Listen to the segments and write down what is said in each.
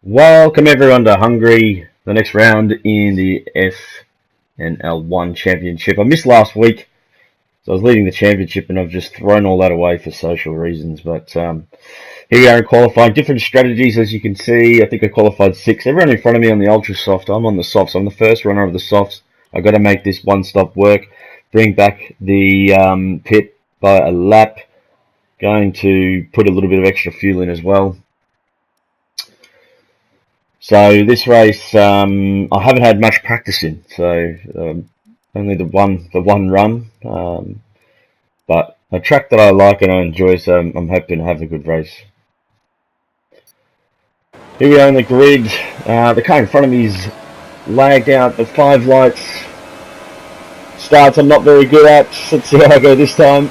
Welcome everyone to Hungary, the next round in the FNL1 Championship. I missed last week, so I was leading the championship and I've just thrown all that away for social reasons. But here we are in qualifying. Different strategies, as you can see. I think I qualified 6th. Everyone in front of me on the ultra soft. I'm on the softs. I'm the first runner of the softs. I've got to make this one stop work. Bring back the pit by a lap. Going to put a little bit of extra fuel in as well. So this race, I haven't had much practice in, so only the one run, but a track that I like and I enjoy, so I'm hoping to have a good race. Here we are on the grid. The car in front of me is lagged out. The 5 lights starts I'm not very good at. Let's see how I go this time.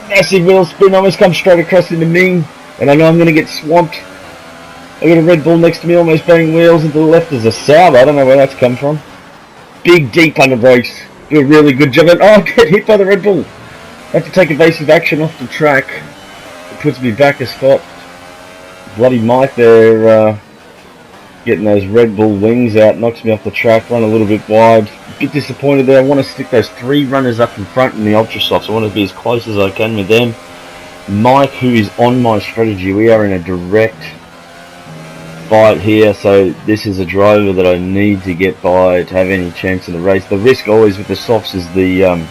Massive wheel spin, almost come straight across into me, and I know I'm going to get swamped. I got a Red Bull next to me, almost banging wheels, and to the left there's a Sauber. I don't know where that's come from. Big, deep under brakes. Do a really good job. Oh, I get hit by the Red Bull. I have to take evasive action off the track. It puts me back a spot. Bloody Mike there, getting those Red Bull wings out, knocks me off the track, run a little bit wide. A bit disappointed there. I want to stick those 3 runners up in front in the ultra softs. I want to be as close as I can with them. Mike, who is on my strategy, we are in a direct fight here, so this is a driver that I need to get by to have any chance in the race. The risk always with the softs is the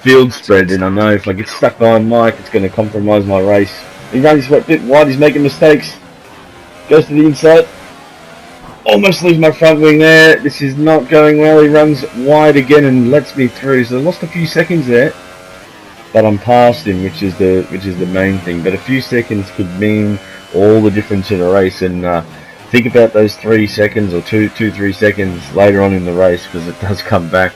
field spread, and I know if I get stuck behind Mike, it's going to compromise my race. He runs a bit wide, he's making mistakes. Goes to the inside. Almost lose my front wing there. This is not going well. He runs wide again and lets me through. So I lost a few seconds there, but I'm past him, which is the main thing. But a few seconds could mean all the difference in a race, and think about those 3 seconds or 3 seconds later on in the race, because it does come back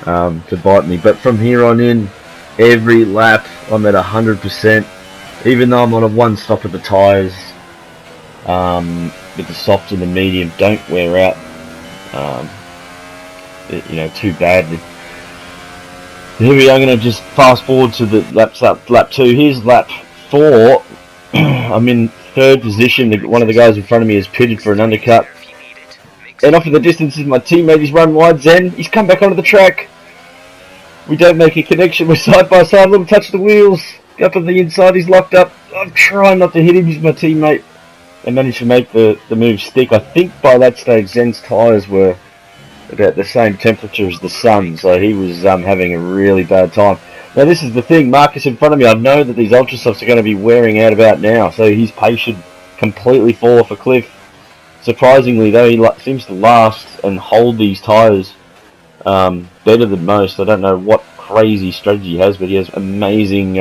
to bite me. But from here on in, every lap I'm at 100%, even though I'm on a 1 stop at the tyres. With the softs and the medium don't wear out too badly. Here we are. I'm going to just fast forward to the lap 2. Here's lap 4. I'm in 3rd position. One of the guys in front of me is pitted for an undercut. And off in the distance is my teammate. He's run wide. Zen. He's come back onto the track. We don't make a connection. We're side by side. Little touch the wheels. Up on the inside. He's locked up. I'm trying not to hit him. He's my teammate. I managed to make the move stick. I think by that stage Zen's tyres were about the same temperature as the sun, so he was having a really bad time. Now this is the thing, Marcus in front of me, I know that these ultra softs are going to be wearing out about now, so his pace should completely fall off a cliff. Surprisingly though, he seems to last and hold these tyres better than most. I don't know what crazy strategy he has, but he has amazing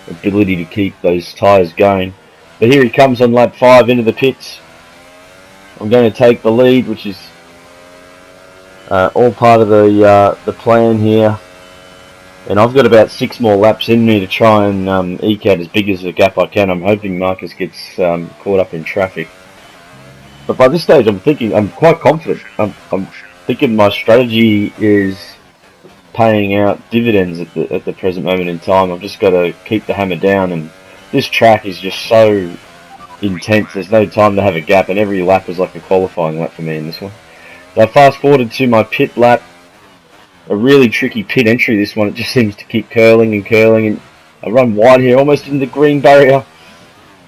ability to keep those tyres going. But here he comes on lap 5 into the pits. I'm going to take the lead, which is all part of the plan here. And I've got about 6 more laps in me to try and eke out as big as a gap I can. I'm hoping Marcus gets caught up in traffic. But by this stage, I'm quite confident. I'm thinking my strategy is paying out dividends at the present moment in time. I've just got to keep the hammer down, and this track is just so intense. There's no time to have a gap, and every lap is like a qualifying lap for me in this one. So I fast forwarded to my pit lap. A really tricky pit entry, this one. It just seems to keep curling and curling, and I run wide here, almost in the green barrier.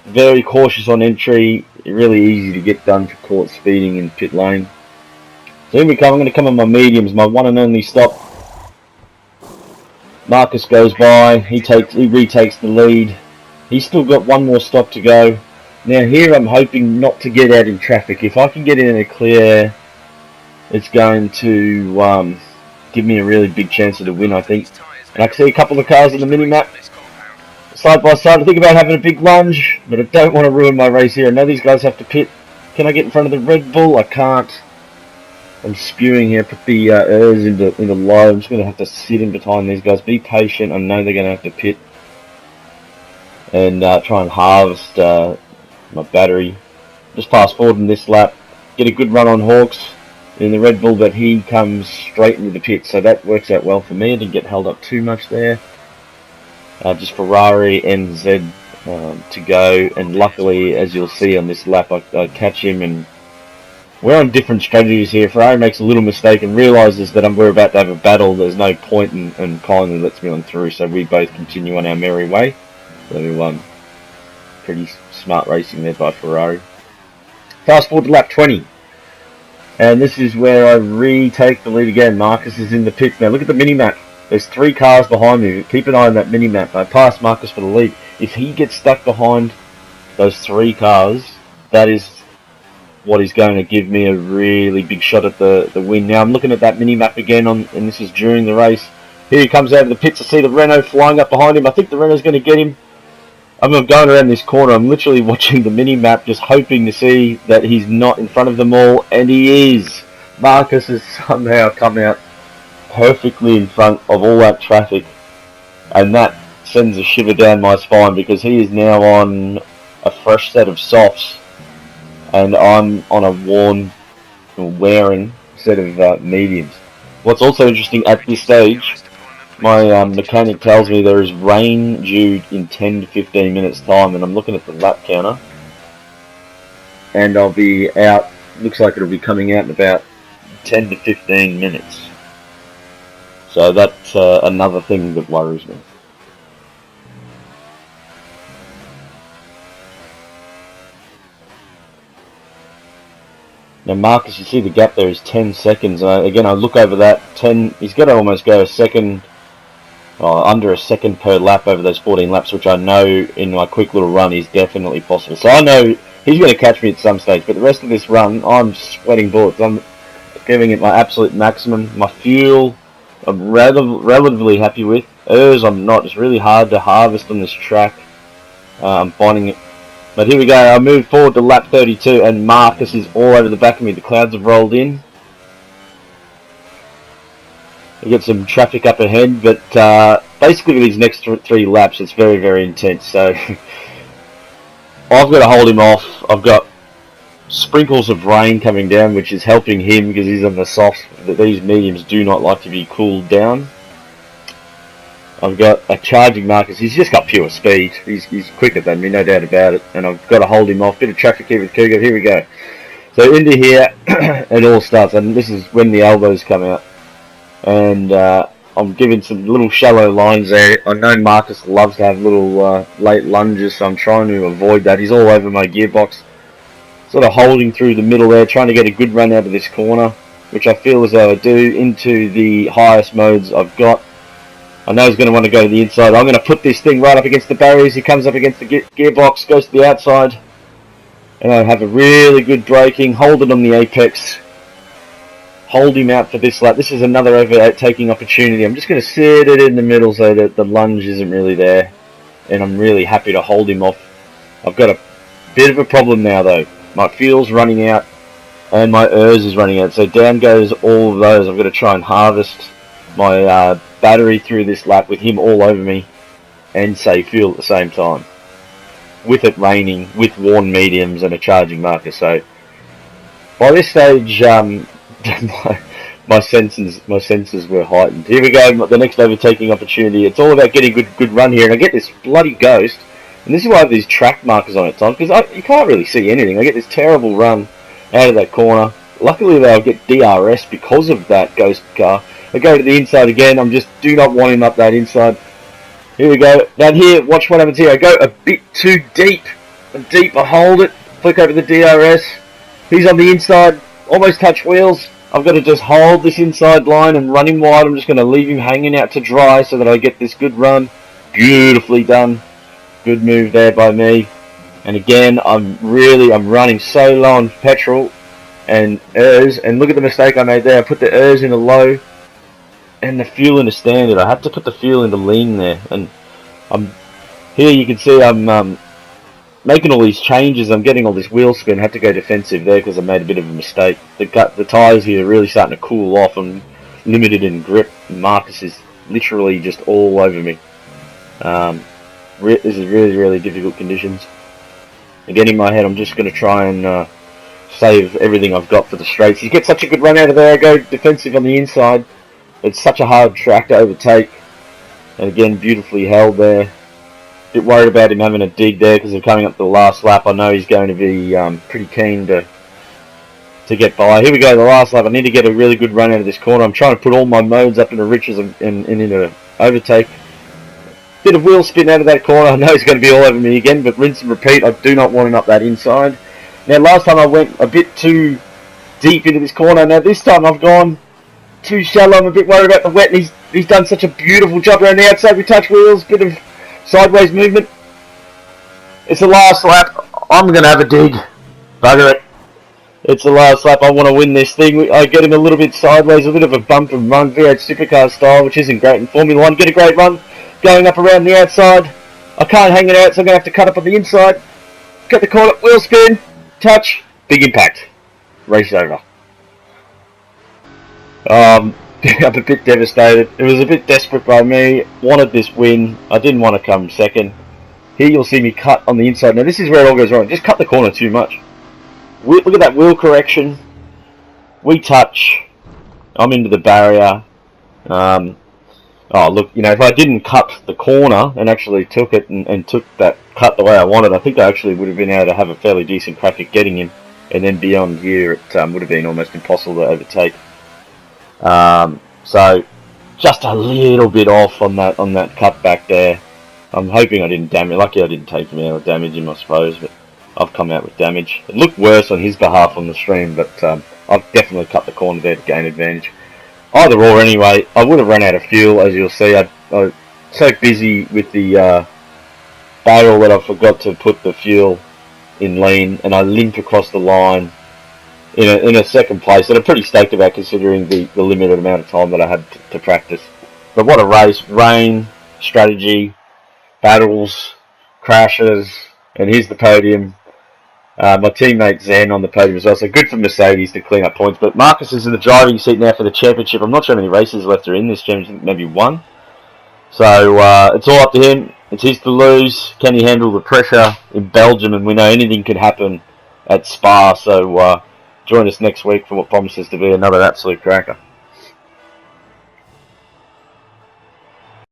Very cautious on entry. Really easy to get done for caught speeding in pit lane. So here we come. I'm going to come on my mediums, my one and only stop. Marcus goes by. He retakes the lead. He's still got 1 more stop to go. Now here I'm hoping not to get out in traffic. If I can get in a clear, it's going to give me a really big chance of the win, I think. And I can see a couple of cars on the mini-map. Side by side, I think about having a big lunge, but I don't want to ruin my race here. I know these guys have to pit. Can I get in front of the Red Bull? I can't. I'm spewing here. Put the ERS into low. I'm just going to have to sit in behind these guys. Be patient. I know they're going to have to pit. And try and harvest my battery. Just fast forward in this lap. Get a good run on Hawks in the Red Bull, but he comes straight into the pit, so that works out well for me. I didn't get held up too much there. Just Ferrari, NZ, to go, and luckily, as you'll see on this lap, I catch him, and we're on different strategies here. Ferrari makes a little mistake and realises that we're about to have a battle. There's no point, and kindly lets me on through, so we both continue on our merry way. So pretty smart racing there by Ferrari. Fast forward to lap 20, and this is where I retake the lead again. Marcus is in the pits now. Look at the mini-map. There's 3 cars behind me. Keep an eye on that mini-map. I passed Marcus for the lead. If he gets stuck behind those 3 cars, that is what is going to give me a really big shot at the win. Now I'm looking at that mini-map again, and this is during the race. Here he comes out of the pits. I see the Renault flying up behind him. I think the Renault's going to get him. I'm going around this corner. I'm literally watching the mini-map, just hoping to see that he's not in front of them all, and he is. Marcus has somehow come out perfectly in front of all that traffic, and that sends a shiver down my spine, because he is now on a fresh set of softs, and I'm on a wearing set of mediums. What's also interesting at this stage, my mechanic tells me there is rain due in 10 to 15 minutes time, and I'm looking at the lap counter, and I'll be out, looks like it'll be coming out in about 10 to 15 minutes. So that's another thing that worries me. Now Marcus, you see the gap there is 10 seconds. Again, I look over that, 10. He's got to almost go a second, under a second per lap over those 14 laps, which I know in my quick little run is definitely possible. So I know he's going to catch me at some stage, but the rest of this run, I'm sweating bullets. I'm giving it my absolute maximum. My fuel, I'm relatively happy with. I'm not. It's really hard to harvest on this track. I'm finding it. But here we go. I move forward to lap 32, and Marcus is all over the back of me. The clouds have rolled in. We get some traffic up ahead, but basically these next 3 laps, it's very, very intense. So I've got to hold him off. I've got sprinkles of rain coming down, which is helping him because he's on the softs. These mediums do not like to be cooled down. I've got a charging Marcus. He's just got pure speed. He's quicker than me, no doubt about it. And I've got to hold him off. Bit of traffic here with Cougar. Here we go. So into here, it all starts. And this is when the elbows come out. And I'm giving some little shallow lines there. I know Marcus loves to have little late lunges, so I'm trying to avoid that. He's all over my gearbox. Sort of holding through the middle there, trying to get a good run out of this corner, which I feel as though I do, into the highest modes I've got. I know he's going to want to go to the inside. I'm going to put this thing right up against the barriers. He comes up against the gearbox, goes to the outside. And I have a really good braking, hold it on the apex. Hold him out for this lap. This is another overtaking opportunity. I'm just going to sit it in the middle so that the lunge isn't really there. And I'm really happy to hold him off. I've got a bit of a problem now though. My fuel's running out and my ERS is running out. So down goes all of those. I've got to try and harvest my battery through this lap with him all over me and save fuel at the same time. With it raining, with worn mediums and a charging Marcus. So by this stage, my senses were heightened. Here we go, the next overtaking opportunity. It's all about getting a good run here, and I get this bloody ghost. And this is why I have these track markers on at times, because you can't really see anything. I get this terrible run out of that corner. Luckily though, I get DRS because of that ghost car. I go to the inside again. Do not want him up that inside. Here we go. Down here, watch what happens here. I go a bit too deep. I hold it, flick over the DRS. He's on the inside, almost touch wheels. I've got to just hold this inside line and run him wide. I'm just going to leave him hanging out to dry so that I get this good run. Beautifully done. Good move there by me. And again, I'm running so low on petrol and ERS. And look at the mistake I made there. I put the ERS in a low and the fuel in a standard. I had to put the fuel into lean there. And here you can see I'm making all these changes. I'm getting all this wheel spin. I had to go defensive there because I made a bit of a mistake. The tyres here are really starting to cool off. I'm limited in grip. Marcus is literally just all over me. This is really, really difficult conditions. Again, in my head, I'm just going to try and save everything I've got for the straights. You get such a good run out of there. I go defensive on the inside. It's such a hard track to overtake. And again, beautifully held there. bit worried about him having a dig there because they're coming up to the last lap. I know he's going to be pretty keen to get by. Here we go, the last lap. I need to get a really good run out of this corner. I'm trying to put all my modes up into riches and into overtake. Bit of wheel spin out of that corner. I know he's going to be all over me again, but rinse and repeat. I do not want him up that inside. Now, last time I went a bit too deep into this corner. Now, this time I've gone too shallow. I'm a bit worried about the wet, and he's done such a beautiful job around the outside. We touch wheels, bit of sideways movement. It's the last lap. I'm going to have a dig. Bugger it. It's the last lap. I want to win this thing. I get him a little bit sideways, a bit of a bump and run, V8 supercar style, which isn't great in Formula 1. Get a great run. Going up around the outside. I can't hang it out, so I'm going to have to cut up on the inside. Cut the corner, wheel spin, touch, big impact. Race over. I'm a bit devastated. It was a bit desperate by me. Wanted this win. I didn't want to come second. Here you'll see me cut on the inside. Now this is where it all goes wrong. Just cut the corner too much. Look at that wheel correction. We touch. I'm into the barrier. Oh, look, you know, if I didn't cut the corner and actually took it and took that cut the way I wanted, I think I actually would have been able to have a fairly decent crack at getting him. And then beyond here, it would have been almost impossible to overtake. So, just a little bit off on that cut back there. I'm hoping I didn't damage. Lucky I didn't take him out or damage him, I suppose. But I've come out with damage. It looked worse on his behalf on the stream, but I've definitely cut the corner there to gain advantage. Either or, anyway, I would have run out of fuel, as you'll see. I was so busy with the barrel that I forgot to put the fuel in lean, and I limped across the line in a second place. And I'm pretty stoked about considering the limited amount of time that I had to practice. But what a race. Rain, strategy, battles, crashes, and here's the podium. My teammate Zen on the podium as well, so good for Mercedes to clean up points. But Marcus is in the driving seat now for the championship. I'm not sure how many races left are in this championship, maybe one. So it's all up to him. It's his to lose. Can he handle the pressure in Belgium? And we know anything could happen at Spa. So join us next week for what promises to be another absolute cracker.